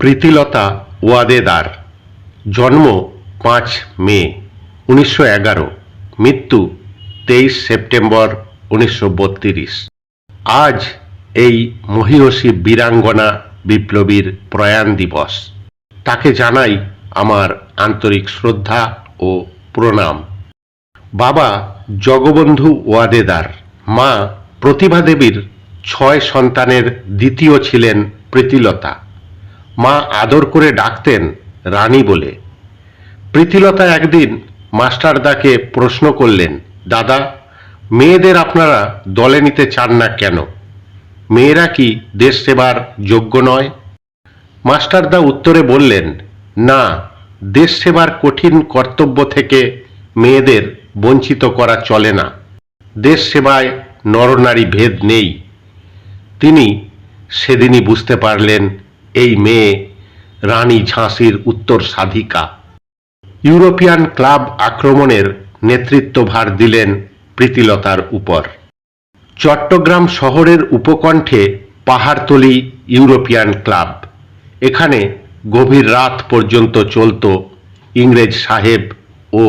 প্রীতিলতা ওয়াদেদার। জন্ম 5 মে 1911, মৃত্যু 23 সেপ্টেম্বর 1932। আজ এই মহীয়সী বীরাঙ্গনা বিপ্লবীর প্রয়াণ দিবস। তাকে জানাই আমার আন্তরিক শ্রদ্ধা ও প্রণাম। বাবা জগবন্ধু ওয়াদেদার, মা প্রতিভা দেবীর 6 সন্তানের দ্বিতীয় ছিলেন প্রীতিলতা। মা আদর করে ডাকতেন রানী বলে। প্রীতিলতা একদিন মাস্টারদাকে প্রশ্ন করলেন, দাদা, মেয়েদের আপনারা দলে নিতে চান না কেন? মেয়েরা কি দেশ সেবার যোগ্য নয়? মাস্টারদা উত্তরে বললেন, না, দেশ সেবার কঠিন কর্তব্য থেকে মেয়েদের বঞ্চিত করা চলে না। দেশ সেবায় নরনারী ভেদ নেই। তিনি সেদিনই বুঝতে পারলেন এই মেয়ে রানী ঝাঁসির উত্তর সাধিকা। ইউরোপিয়ান ক্লাব আক্রমণের নেতৃত্বভার দিলেন প্রীতিলতার উপর। চট্টগ্রাম শহরের উপকণ্ঠে পাহাড়তলি ইউরোপিয়ান ক্লাব। এখানে গভীর রাত পর্যন্ত চলত ইংরেজ সাহেব ও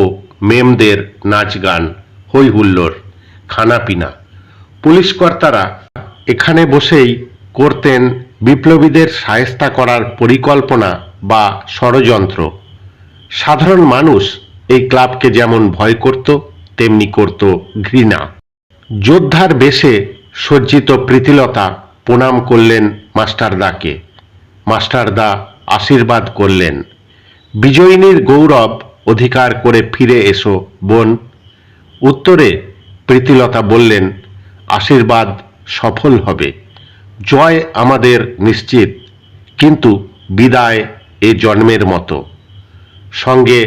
মেমদের নাচ গান, হই হুল্লোড়, খানাপিনা। পুলিশকর্তারা এখানে বসেই করতেন বিপ্লবীদের শায়েস্তা করার পরিকল্পনা বা ষড়যন্ত্র। সাধারণ মানুষ এই ক্লাবকে যেমন ভয় করত, তেমনি করত ঘৃণা। যোদ্ধার বেশে সজ্জিত প্রীতিলতা প্রণাম করলেন মাস্টারদাকে। মাস্টারদা আশীর্বাদ করলেন, বিজয়িনীর গৌরব অধিকার করে ফিরে এসো বোন। উত্তরে প্রীতিলতা বললেন, আশীর্বাদ সফল হবে, জয় আমাদের নিশ্চিত, কিন্তু বিদায় এ জন্মের মতো। সঙ্গে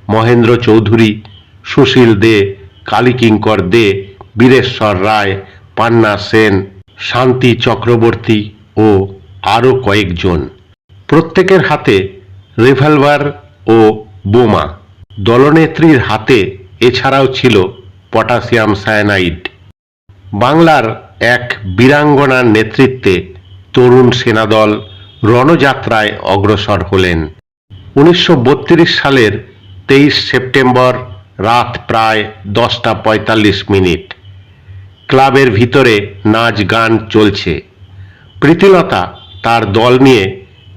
মহেন্দ্র চৌধুরী, সুশীল দে, কালীকিঙ্কর দে, বীরেশ্বর রায়, পান্না সেন, শান্তি চক্রবর্তী ও আরও কয়েকজন। প্রত্যেকের হাতে রিভলভার ও বোমা। দলনেত্রীর হাতে এছাড়াও ছিল পটাশিয়াম সায়ানাইড। বাংলার এক বীরাঙ্গনার নেতৃত্বে তরুণ সেনাদল রণযাত্রায় অগ্রসর হলেন। 1932 সালের 23 সেপ্টেম্বর রাত প্রায় 10:45। ক্লাবের ভিতরে নাচ গান চলছে। প্রীতিলতা তার দল নিয়ে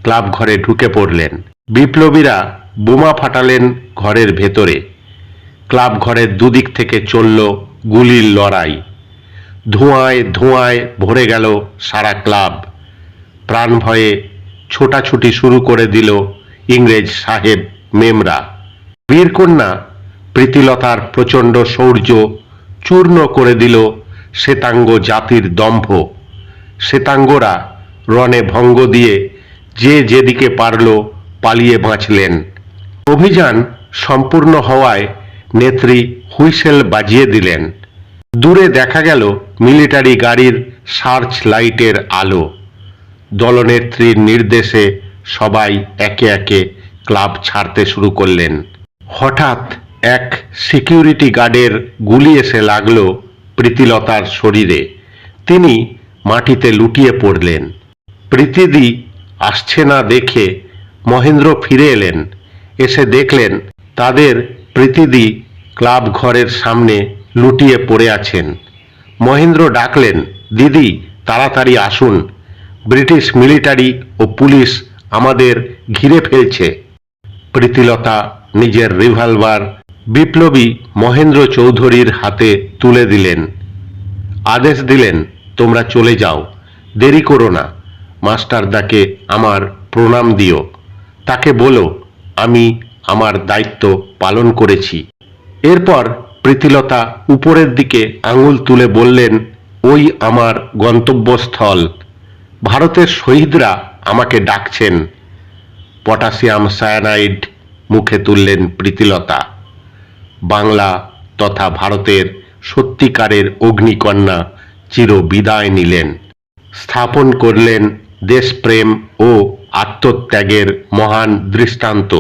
ক্লাব ঘরে ঢুকে পড়লেন। বিপ্লবীরা বোমা ফাটালেন ঘরের ভেতরে। ক্লাব ঘরের দুদিক থেকে চলল গুলির লড়াই। ধোঁয়ায় ধোঁয়ায় ভরে গেল সারা ক্লাব। প্রাণ ভয়ে ছোটাছুটি শুরু করে দিল ইংরেজ সাহেব মেমরা। বীরকন্যা প্রীতিলতার প্রচণ্ড শৌর্য চূর্ণ করে দিল শ্বেতাঙ্গ জাতির দম্ভ। শ্বেতাঙ্গরা রণে ভঙ্গ দিয়ে যে যেদিকে পারল পালিয়ে বাঁচলেন। অভিযান সম্পূর্ণ হওয়ায় নেত্রী হুইসেল বাজিয়ে দিলেন। দূরে দেখা গেল মিলিটারি গাড়ির সার্চ লাইটের আলো। দলনেত্রীর নির্দেশে সবাই একে একে ক্লাব ছাড়তে শুরু করলেন। হঠাৎ এক সিকিউরিটি গার্ডের গুলি এসে লাগল প্রীতিলতার শরীরে। তিনি মাটিতে লুটিয়ে পড়লেন। প্রীতিদি আসছে না দেখে মহেন্দ্র ফিরে এলেন। এসে দেখলেন তাদের প্রীতিদি ক্লাব ঘরের সামনে লুটিয়ে পড়ে আছেন। মহেন্দ্র ডাকলেন, দিদি, তাড়াতাড়ি আসুন, ব্রিটিশ মিলিটারি ও পুলিশ আমাদের ঘিরে ফেলছে। প্রীতিলতা নিজের রিভলভার বিপ্লবী মহেন্দ্র চৌধুরীর হাতে তুলে দিলেন। আদেশ দিলেন, তোমরা চলে যাও, দেরি করো না। মাস্টারদাকে আমার প্রণাম দিও। তাকে বলো আমি আমার দায়িত্ব পালন করেছি। এরপর প্রীতিলতা উপরের দিকে আঙুল তুলে বললেন, ওই আমার গন্তব্যস্থল। ভারতের শহীদরা আমাকে ডাকছেন। পটাশিয়াম সায়ানাইড মুখে তুললেন প্রীতিলতা। বাংলা তথা ভারতের সত্যিকারের অগ্নিকন্যা চির বিদায় নিলেন। স্থাপন করলেন দেশপ্রেম ও আত্মত্যাগের মহান দৃষ্টান্ত।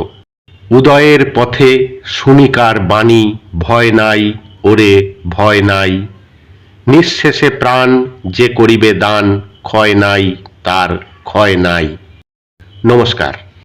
উদয়ের পথে শুনিকার বাণী, ভয় নাই ওরে ভয় নাই, নিঃশেষে প্রাণ যে করিবে দান, ক্ষয় নাই তার ক্ষয় নাই। নমস্কার।